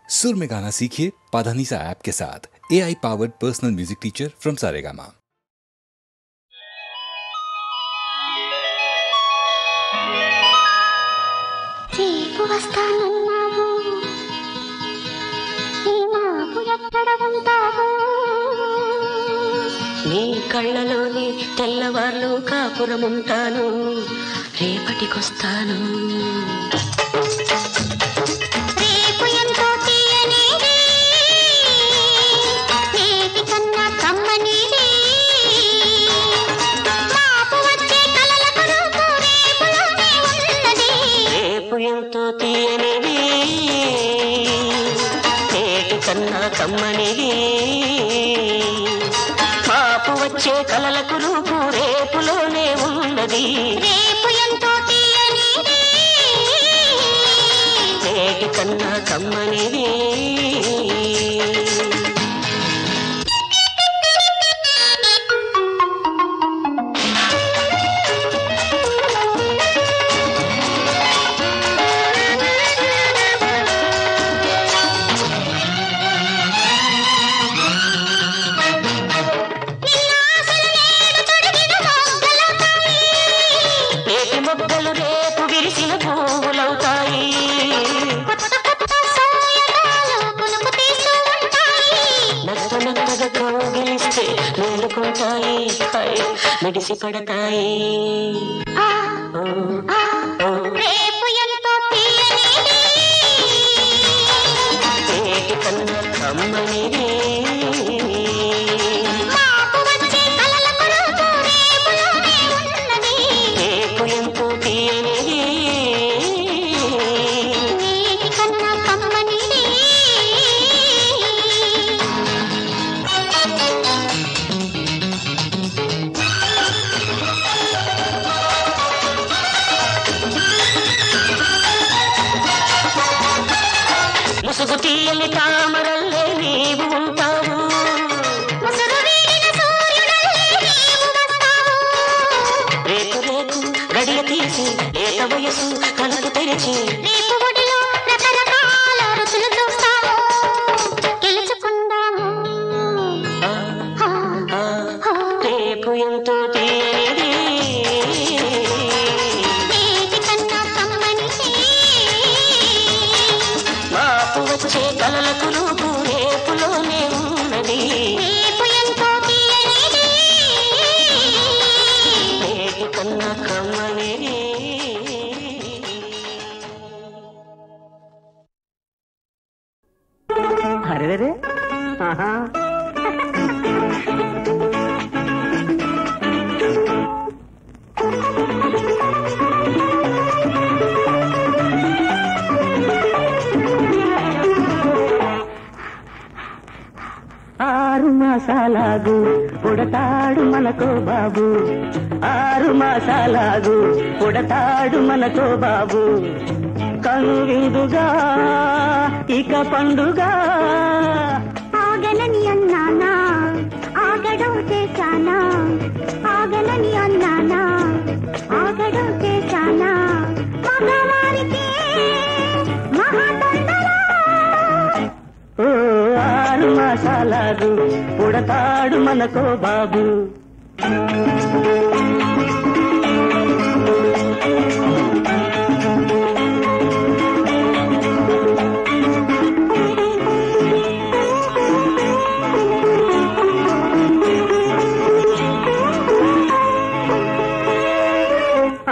सुर में गाना सीखिए पाधानीसा ऐप के साथ। AI powered personal music teacher from Saregama. నీ కళ్ళలోని తెల్లవార్లు కాపురముంటాను, రేపటికొస్తాను. ఎంతో తీయనిది నేటి కన్నా కమ్మనిది, మాపు వచ్చే కలలకు రూపు రేపులోనే ఉన్నది. రేపు ఎంతో తీయనిది నేటి కన్నా కమ్మనిది. మెడిసి పడతాయి. రేపు ఎంతో తీయనిది నేటి కన్నా కమ్మనిది, మాపు వచ్చే కలలకు రూపు రేపులోనే ఉన్నది. రేపు ఎంతో తీయనిది నేటి కన్నా కమ్మనిది. ముసుగు తీయని తామరల్లే నీవు ఉంటావు, రేపు రేపు గడియ తీసి లేత వయసు కలుపు తెరిచి రకరకాల రుచులు చూస్తావు. గెలుచుకుందాము రేపు ఎంతో తీయనిది నేటి కన్నా కమ్మనిది, మాపు వచ్చే కలలకు రూపు రేపులోనే ఉన్నది. రేపు ఎంతో తీయనిది నేటి కన్నా కమ్మనిది. అరే ఆహా ఆరు మాసాలాగు పుడతాడు మనకో బాబు, 6 మాసాలాగు పుడతాడు మనకో బాబు. కనువిందుగా ఇక పండుగ ఆగలని అన్నానా, ఆగడం చేశానా, ఆగలని అన్నానా, ఆగడం చేశానా. మగవారికి మహాతొందర. 6 మాసాలాగు పుడతాడు మనకో బాబు.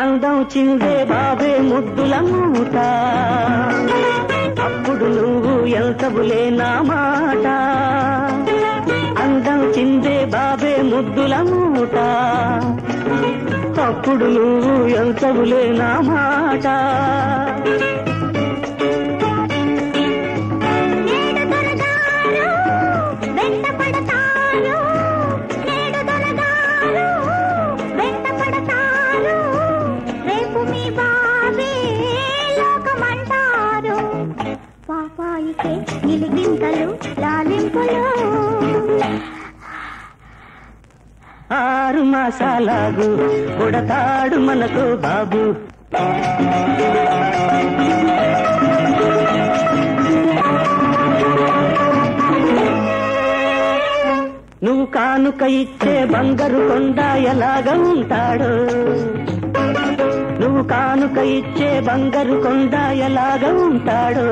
అందం చిందే బాబే ముద్దుల మూట, అప్పుడు నువ్వు ఎంతబులే నా మాట. అందం చిందే బాబే ముద్దుల మూట, అప్పుడు నువ్వు ఎంతబులే నా మాట. పాపాయికే నిలిగింతలు లాలింపులు. 6 మాసాలాగు పుడతాడు మనకు బాబు. కానుక ఇచ్చే బంగారు కొండ ఎలాగా ఉంటాడు, నువ్వు కానుక ఇచ్చే బంగారు కొండ ఎలాగా ఉంటాడు.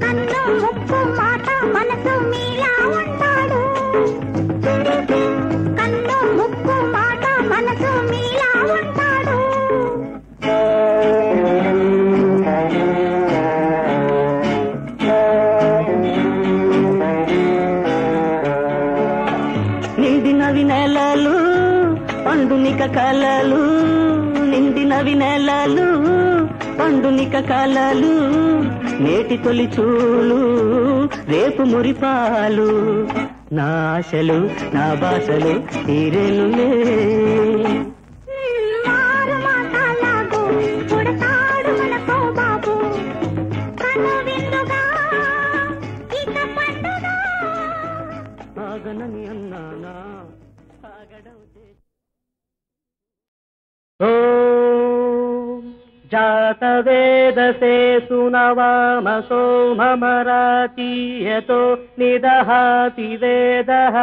కన్ను ముక్కు మాట మనసు మీలా ఉంటాడు, కన్ను ముక్కు మాట మనసు మీలా ఉంటాడు. నిండినవి నెలలు పండునిక కలలు, నిండినవి నెలలు పండునిక కలలు, నేటి తొలి చూలు రేపు మురిపాలు, నా ఆశలు నా భాషలు తీరేనులే. మారు మాటలాగు పుడతాడు మనకో బాబు, కను విందుగా ఇక పండుగ. ఆగనని అన్నానా సాగడం జాతవేదసే సునవామ సోమమరాతీయతో నిదహాతి వేదః.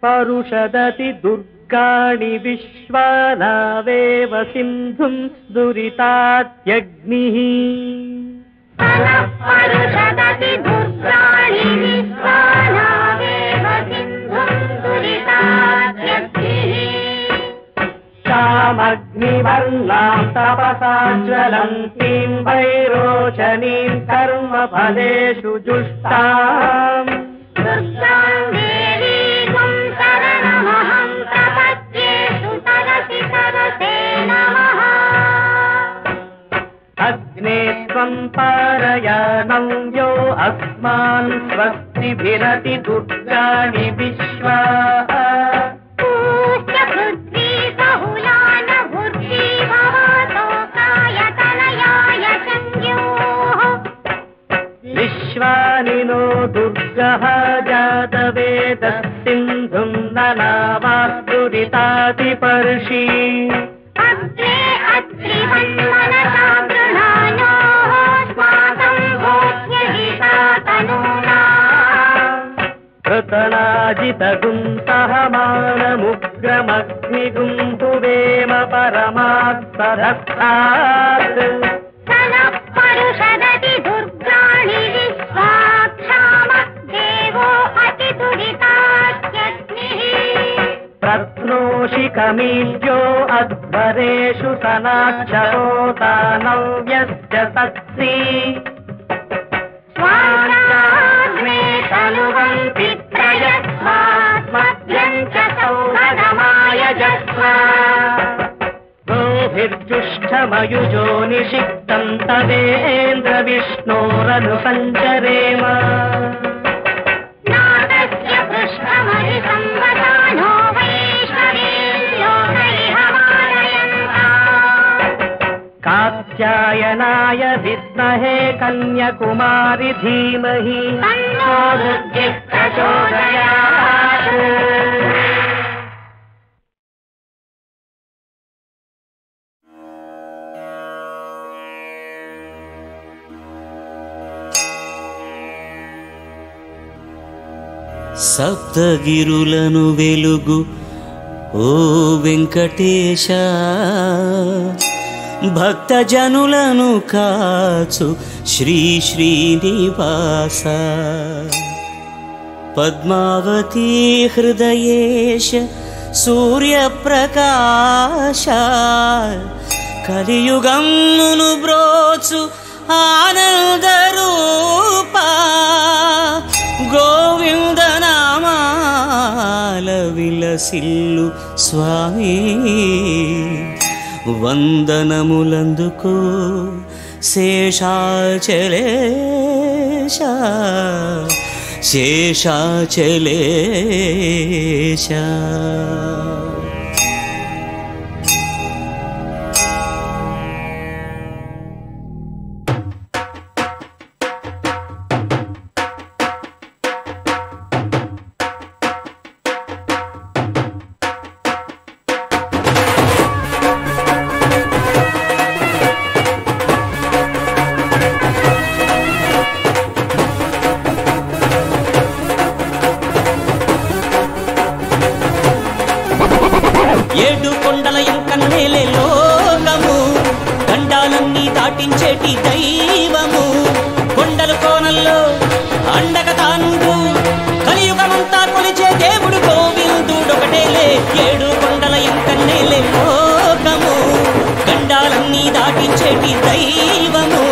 పరుషదతి దుర్గాణి విశ్వానావేవ సింధుం దురితాత్యగ్నిః. పరుషదతి దుర్గాణి విశ్వానావేవ సింధుం దురితాత్యగ్నిః. కామగ్నివర్ణాం తపసా జ్వలంతీం వైరోచనీం కర్మఫలేషు జుష్టాం. దుర్గాం దేవీగుం శరణమహం ప్రపద్యేషు సరసి సరసే నమః. అగ్నే త్వం పారయాణం యో అస్మాన్ స్వస్తిభిరతి దుర్గాణి విశ్వా. పూష్య పృథ్వీ బహుళాన భుర్జీ భవతోకాయ తనయాయ సంజ్ఞోః. విశ్వానినో దుర్గః జాతవేదః సింధుం ననావాదురితాతిపర్షి. అగ్నే అత్రివన్మనసా గృహాణోస్మాకం భోజ్యహితా తనూనాం. కృతనాజితగుం సహమానముగ్రమగ్నిగుం భువేమ పరమాత్సరస్తాత్. పరుషదతి దుర్గాణి విశ్వాక్షామ దేవో అతి దురితాత్యగ్నిః. ప్రత్నోషి కమీజ్యో అధ్వరేషు సనాక్షరోతానవ్యస్య సత్సి. స్వాగ్నే తనువం పిత్రయస్మాత్మభ్యం చ సౌహదమాయజస్వ. గోభిర్జుష్టమయుజో నిషిక్తం తదేంద్ర విష్ణోరను సంచరేమ. నాదస్య పృష్ఠమహి సంవదానో వైష్ణవీం లోకైహమాలయంతాం. కాత్యాయనాయ విద్మహే కన్యకుమారి ధీమహి తన్నో దుర్గిః ప్రచోదయాత్. సప్తగిరులను వెలుగు ఓ వెంకటేశ, భక్తజనులను కాచు శ్రీ శ్రీనివాస. పద్మావతీ హృదయేశ సూర్యప్రకాశ, కలియుగమును బ్రోచు ఆనందరూపా. గోవిందనామాల విలసిల్లు స్వామి, వందనములందుకో శేషాచలేశ, శేషాచలేశ. ఏడు కొండల ఎంకన్నేలే లోకము గండాలన్నీ దాటించేటి దైవము కొండలు కోనల్లో అండగా తానుండు కలియుగమంతా కొలిచే దేవుడు గోవిందుడొకటేలే ఏడు కొండల ఎంకన్నేలే లోకము గండాలన్నీ దాటించేటి దైవము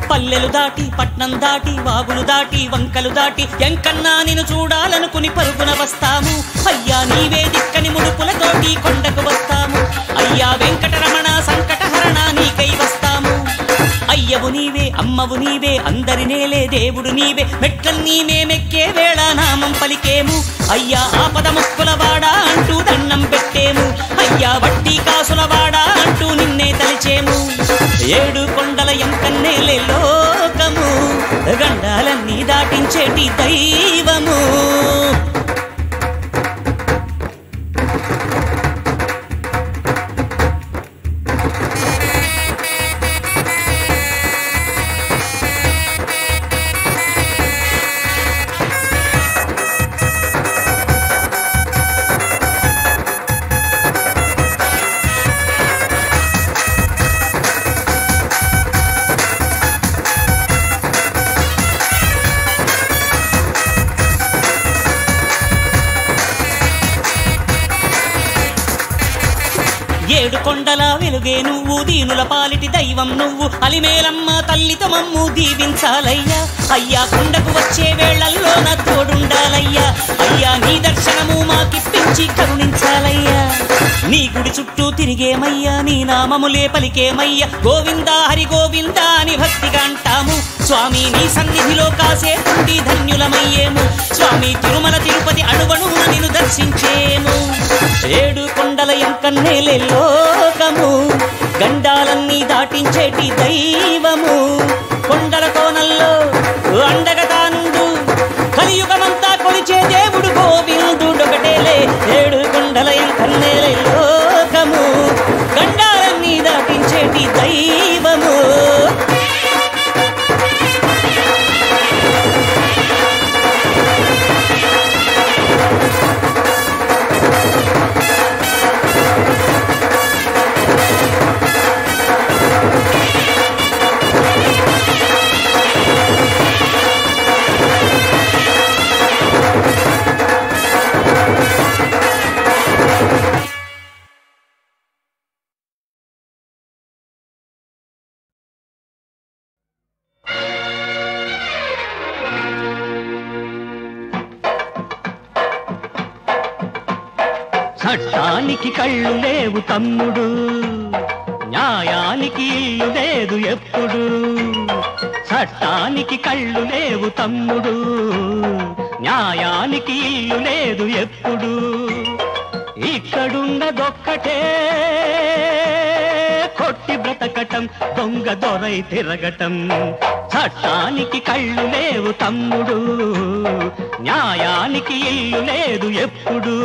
పల్లెలు దాటి పట్నం దాటి వాగులు దాటి వంకలు దాటి ఎంకన్నా నిన్ను చూడాలనుకుని పరుగున వస్తాము అయ్యా నీవే దిక్కని ముడుపులతోటి కొండకు వస్తాము అయ్యా వెంకటరమణ సంకటహరణ నీకై వస్తాము అయ్యవు నీవే అమ్మవు నీవే అందరి నేలే దేవుడు నీవే మెట్లన్నీ మేమెక్కే వేళ నామం పలికేము అయ్యా ఆపద ముక్కుల వాడా అంటూ దండం పెట్టేము అయ్యా వడ్డీ కాసుల వాడా అంటూ నిన్నే తలిచేము ఏడు కొండల ఎంకన్నేలే లోకము గండాలన్నీ దాటించేటి దైవము ఏడు కొండల వెలుగే నువ్వు దీనుల పాలిటి దైవం నువ్వు అలిమేలమ్మ తల్లితో మమ్ము దీవించాలయ్యా అయ్యా కొండకు వచ్చే వేళల్లో నా తోడుండాలయ్యా అయ్యా నీ దర్శనము మాకిప్పించి కరుణించాలయ్యా నీ గుడి చుట్టూ తిరిగేమయ్యా నీ నామములే పలికేమయ్యా గోవిందా హరి గోవిందా అని భక్తిగా అంటాము స్వామి నీ సన్నిధిలో కాసేపుండి ధన్యులమయ్యేము స్వామి తిరుమల తిరుపతి అణువణువున నిన్ను దర్శించేము ఏడు కొండల ఎంకన్నేలే లోకము గండాలన్నీ దాటించేటి దైవము కొండల కోనల్లో అండగా తానుండు కలియుగమంతా కొలిచే దేవుడు గోవిందుడొకటేలే ఏడు కొండల ఎంకన్నేలే లోకము గండాలన్నీ దాటించేటి దైవము చట్టానికి కళ్ళు లేవు తమ్ముడు న్యాయానికి ఇల్లు లేదు ఎప్పుడు చట్టానికి కళ్ళు లేవు తమ్ముడు న్యాయానికి ఇల్లు లేదు ఎప్పుడు ఇక్కడున్నదొక్కటే కొట్టి బ్రతకటం దొంగ దొరై తిరగటం చట్టానికి కళ్ళు లేవు తమ్ముడు న్యాయానికి ఇల్లు లేదు ఎప్పుడు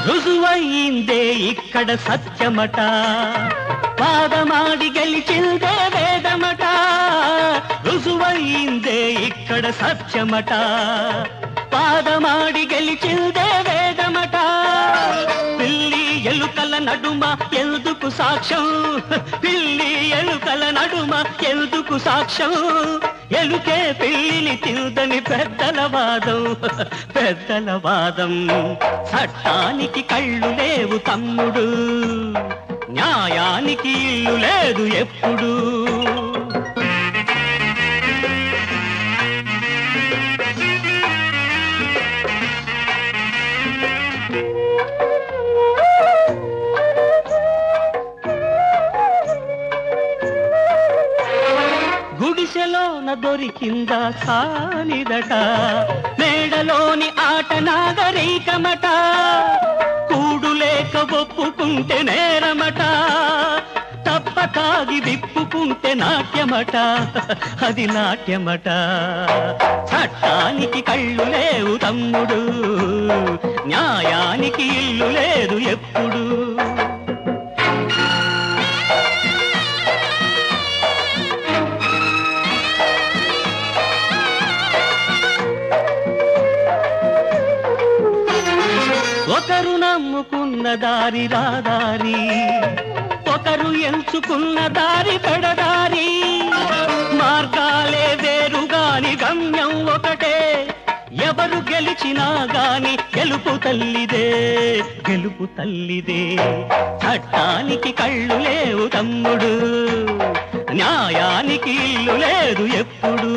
రుజువైందే ఇక్కడ సత్యమట పాదమాడి గెలిచిందే వేదమట రుజువైందే ఇక్కడ సత్యమట పాదమాడి గెలిచిందే వేదమట పిల్లి ఎలుకల నడుమ ఎందుకు సాక్ష్యం పిల్లి ఎలుకల నడుమ ఎందుకు సాక్ష్యం ఎలుకే పెళ్లిని తిందని పెద్దల వాదం పెద్దల వాదం. చట్టానికి కళ్ళు లేవు తమ్ముడు, న్యాయానికి ఇల్లు లేదు ఎప్పుడు. గుడిసెలోన దొరికిందా కానిదట, మేడలోని ఆట నాగరికమట. కూడు లేక ఒప్పుకుంటే నేరమట, తప్ప తాగి విప్పుకుంటే నాట్యమట, అది నాట్యమట. చట్టానికి కళ్ళు లేవు తమ్ముడు, న్యాయానికి ఇల్లు లేదు ఎప్పుడు. ఒకరు నమ్ముకున్న దారి రాదారి, ఒకరు ఎంచుకున్న దారి పెడదారి. మార్గాలే వేరుగాని గమ్యం ఒకటే, ఎవరు గెలిచినా గాని గెలుపు తల్లిదే, గెలుపు తల్లిదే. చట్టానికి కళ్ళు లేవు తమ్ముడు, న్యాయానికి ఇల్లు లేదు ఎప్పుడు.